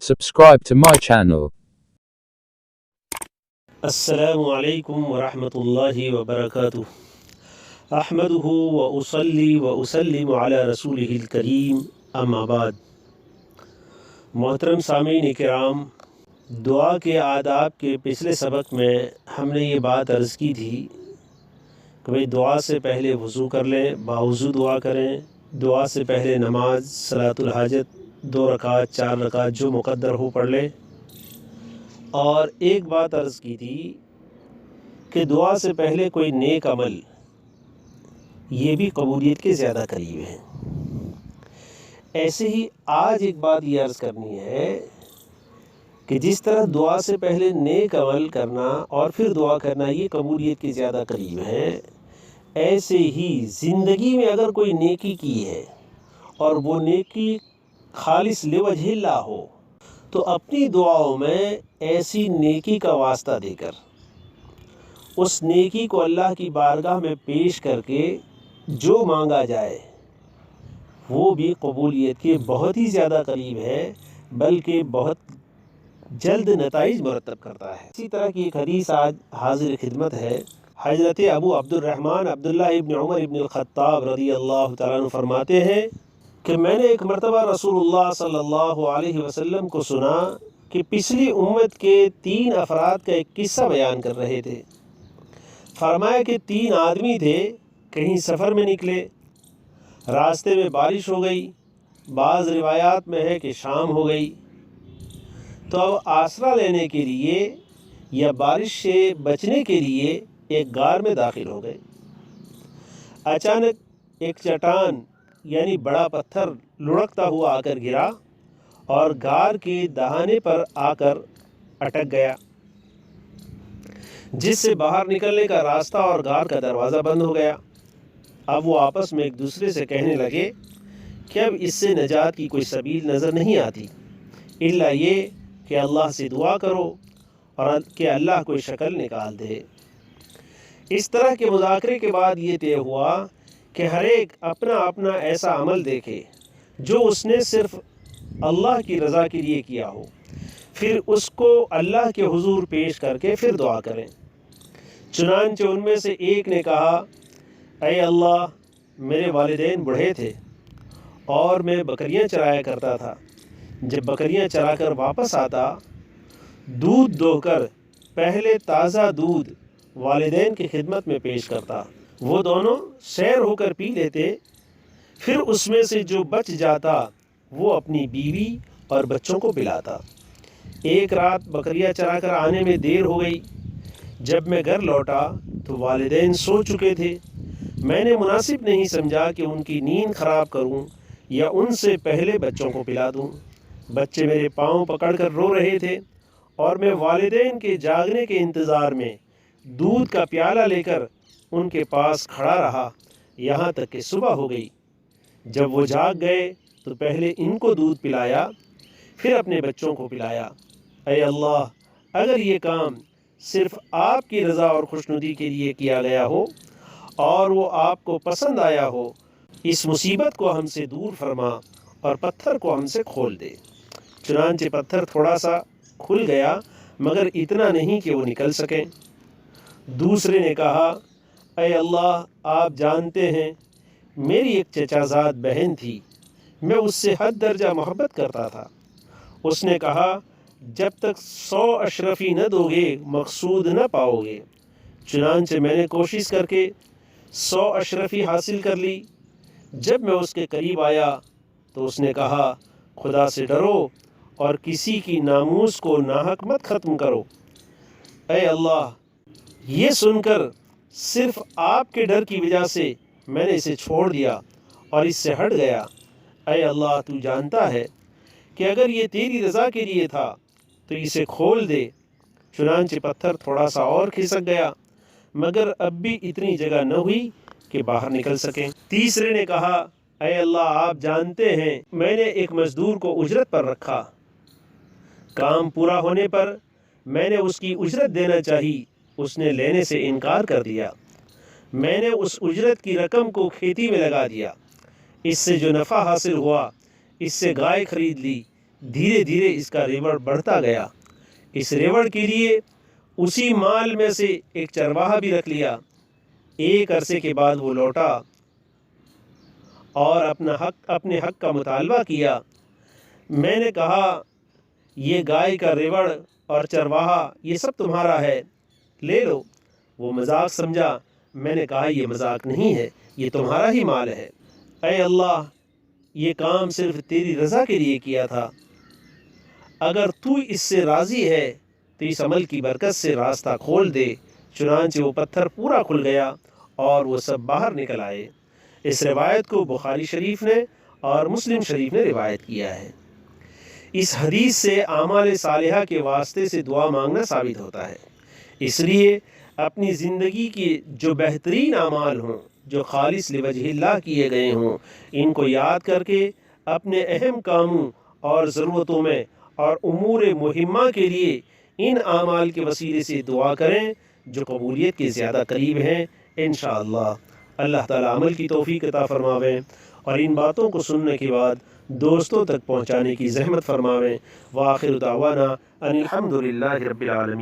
subscribe to my channel. السلام علیکم ورحمۃ اللہ وبرکاتہ احمدہ واصلی واسلم علی رسولہ الکریم اما بعد۔ محترم سامعین کرام، دعا کے آداب کے پچھلے سبق میں ہم نے یہ بات عرض کی تھی کہ بھئی دعا سے پہلے وضو کر لیں، باوضو دعا کریں، دعا سے پہلے نماز صلاۃ الحاجت 2 رکعت 4 رکعت جو مقدر ہو پڑھ لیں۔ اور ایک بات عرض کی تھی کہ دعا سے پہلے کوئی نیک عمل یہ بھی قبولیت کے زیادہ قریب ہے۔ ایسے ہی آج ایک بات یہ عرض کرنی ہے کہ جس طرح دعا سے پہلے نیک عمل کرنا اور پھر دعا کرنا یہ قبولیت کے زیادہ قریب ہے، ایسے ہی زندگی میں اگر کوئی نیکی کی ہے اور وہ نیکی خالص لوجہ اللہ ہو تو اپنی دعاؤں میں ایسی نیکی کا واسطہ دے کر اس نیکی کو اللہ کی بارگاہ میں پیش کر کے جو مانگا جائے وہ بھی قبولیت کے بہت ہی زیادہ قریب ہے، بلکہ بہت جلد نتائج مرتب کرتا ہے۔ اسی طرح کی ایک حدیث آج حاضر خدمت ہے۔ حضرت ابو عبد الرحمن عبداللہ ابن عمر ابن الخطاب رضی اللہ تعالیٰ عنہ فرماتے ہیں کہ میں نے ایک مرتبہ رسول اللہ صلی اللہ علیہ وسلم کو سنا کہ پچھلی امت کے 3 افراد کا ایک قصہ بیان کر رہے تھے۔ فرمایا کہ 3 آدمی تھے، کہیں سفر میں نکلے، راستے میں بارش ہو گئی، بعض روایات میں ہے کہ شام ہو گئی، تو اب آسرا لینے کے لیے یا بارش سے بچنے کے لیے ایک غار میں داخل ہو گئے۔ اچانک ایک چٹان یعنی بڑا پتھر لڑکتا ہوا آ کر گرا اور غار کے دہانے پر آ کر اٹک گیا، جس سے باہر نکلنے کا راستہ اور غار کا دروازہ بند ہو گیا۔ اب وہ آپس میں ایک دوسرے سے کہنے لگے کہ اب اس سے نجات کی کوئی سبیل نظر نہیں آتی الا یہ کہ اللہ سے دعا کرو اور کہ اللہ کوئی شکل نکال دے۔ اس طرح کے مذاکرے کے بعد یہ طے ہوا کہ ہر ایک اپنا اپنا ایسا عمل دیکھے جو اس نے صرف اللہ کی رضا کے لیے کیا ہو، پھر اس کو اللہ کے حضور پیش کر کے پھر دعا کریں۔ چنانچہ ان میں سے ایک نے کہا، اے اللہ، میرے والدین بوڑھے تھے اور میں بکریاں چرایا کرتا تھا۔ جب بکریاں چرا کر واپس آتا، دودھ دوہ کر پہلے تازہ دودھ والدین کی خدمت میں پیش کرتا، وہ دونوں سیر ہو کر پی لیتے، پھر اس میں سے جو بچ جاتا وہ اپنی بیوی اور بچوں کو پلاتا۔ ایک رات بکریاں چرا کر آنے میں دیر ہو گئی۔ جب میں گھر لوٹا تو والدین سو چکے تھے۔ میں نے مناسب نہیں سمجھا کہ ان کی نیند خراب کروں یا ان سے پہلے بچوں کو پلا دوں۔ بچے میرے پاؤں پکڑ کر رو رہے تھے اور میں والدین کے جاگنے کے انتظار میں دودھ کا پیالہ لے کر ان کے پاس کھڑا رہا یہاں تک کہ صبح ہو گئی۔ جب وہ جاگ گئے تو پہلے ان کو دودھ پلایا، پھر اپنے بچوں کو پلایا۔ اے اللہ، اگر یہ کام صرف آپ کی رضا اور خوشنودی کے لیے کیا گیا ہو اور وہ آپ کو پسند آیا ہو، اس مصیبت کو ہم سے دور فرما اور پتھر کو ہم سے کھول دے۔ چنانچہ پتھر تھوڑا سا کھل گیا، مگر اتنا نہیں کہ وہ نکل سکیں۔ دوسرے نے کہا، اے اللہ، آپ جانتے ہیں میری ایک چچا زاد بہن تھی، میں اس سے حد درجہ محبت کرتا تھا۔ اس نے کہا، جب تک 100 اشرفی نہ دو گے مقصود نہ پاؤ گے۔ چنانچہ میں نے کوشش کر کے 100 اشرفی حاصل کر لی۔ جب میں اس کے قریب آیا تو اس نے کہا، خدا سے ڈرو اور کسی کی ناموس کو ناحق مت ختم کرو۔ اے اللہ، یہ سن کر صرف آپ کے ڈر کی وجہ سے میں نے اسے چھوڑ دیا اور اس سے ہٹ گیا۔ اے اللہ، تو جانتا ہے کہ اگر یہ تیری رضا کے لیے تھا تو اسے کھول دے۔ چنانچہ پتھر تھوڑا سا اور کھسک گیا، مگر اب بھی اتنی جگہ نہ ہوئی کہ باہر نکل سکیں۔ تیسرے نے کہا، اے اللہ، آپ جانتے ہیں میں نے ایک مزدور کو اجرت پر رکھا، کام پورا ہونے پر میں نے اس کی اجرت دینا چاہی، اس نے لینے سے انکار کر دیا۔ میں نے اس اجرت کی رقم کو کھیتی میں لگا دیا، اس سے جو نفع حاصل ہوا اس سے گائے خرید لی، دھیرے دھیرے اس کا ریوڑ بڑھتا گیا۔ اس ریوڑ کے لیے اسی مال میں سے ایک چرواہا بھی رکھ لیا۔ ایک عرصے کے بعد وہ لوٹا اور اپنے حق کا مطالبہ کیا۔ میں نے کہا یہ گائے کا ریوڑ اور چرواہا یہ سب تمہارا ہے، لے لو۔ وہ مذاق سمجھا۔ میں نے کہا یہ مذاق نہیں ہے، یہ تمہارا ہی مال ہے۔ اے اللہ، یہ کام صرف تیری رضا کے لیے کیا تھا، اگر تو اس سے راضی ہے تو اس عمل کی برکت سے راستہ کھول دے۔ چنانچہ وہ پتھر پورا کھل گیا اور وہ سب باہر نکل آئے۔ اس روایت کو بخاری شریف نے اور مسلم شریف نے روایت کیا ہے۔ اس حدیث سے اعمال صالحہ کے واسطے سے دعا مانگنا ثابت ہوتا ہے۔ اس لیے اپنی زندگی کے جو بہترین اعمال ہوں، جو خالص لوجہ اللہ کیے گئے ہوں، ان کو یاد کر کے اپنے اہم کاموں اور ضرورتوں میں اور امور مہمہ کے لیے ان اعمال کے وسیلے سے دعا کریں جو قبولیت کے زیادہ قریب ہیں۔ انشاءاللہ اللہ تعالیٰ عمل کی توفیق عطا فرماویں اور ان باتوں کو سننے کے بعد دوستوں تک پہنچانے کی زحمت فرماویں۔ وآخر دعوانا ان الحمد للہ رب العالمین۔